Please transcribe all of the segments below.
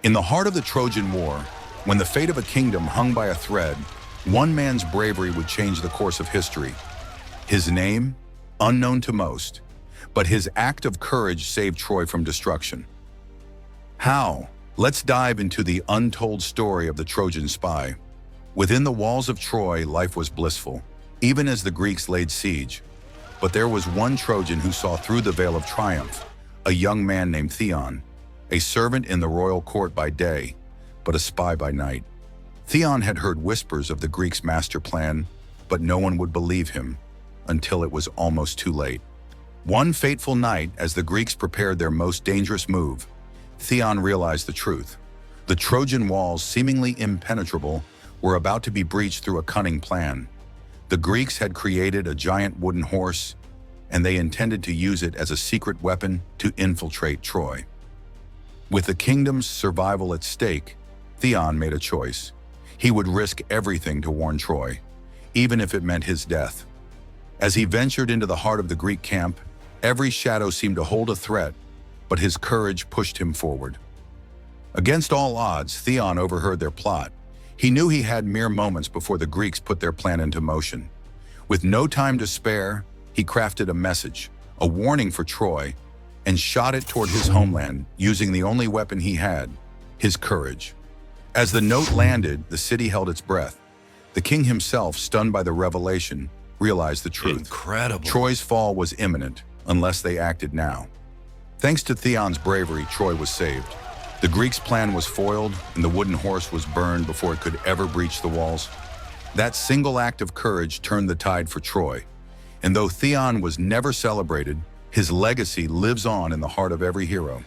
In the heart of the Trojan War, when the fate of a kingdom hung by a thread, one man's bravery would change the course of history. His name, unknown to most, but his act of courage saved Troy from destruction. How? Let's dive into the untold story of the Trojan spy. Within the walls of Troy, life was blissful, even as the Greeks laid siege. But there was one Trojan who saw through the veil of triumph, a young man named Theon, a servant in the royal court by day, but a spy by night. Theon had heard whispers of the Greeks' master plan, but no one would believe him until it was almost too late. One fateful night, as the Greeks prepared their most dangerous move, Theon realized the truth. The Trojan walls, seemingly impenetrable, were about to be breached through a cunning plan. The Greeks had created a giant wooden horse, and they intended to use it as a secret weapon to infiltrate Troy. With the kingdom's survival at stake, Theon made a choice. He would risk everything to warn Troy, even if it meant his death. As he ventured into the heart of the Greek camp, every shadow seemed to hold a threat, but his courage pushed him forward. Against all odds, Theon overheard their plot. He knew he had mere moments before the Greeks put their plan into motion. With no time to spare, he crafted a message, a warning for Troy, and shot it toward his homeland using the only weapon he had, his courage. As the note landed, the city held its breath. The king himself, stunned by the revelation, realized the truth. Incredible. Troy's fall was imminent, unless they acted now. Thanks to Theon's bravery, Troy was saved. The Greeks' plan was foiled, and the wooden horse was burned before it could ever breach the walls. That single act of courage turned the tide for Troy. And though Theon was never celebrated, his legacy lives on in the heart of every hero.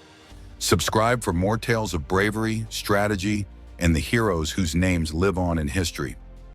Subscribe for more tales of bravery, strategy, and the heroes whose names live on in history.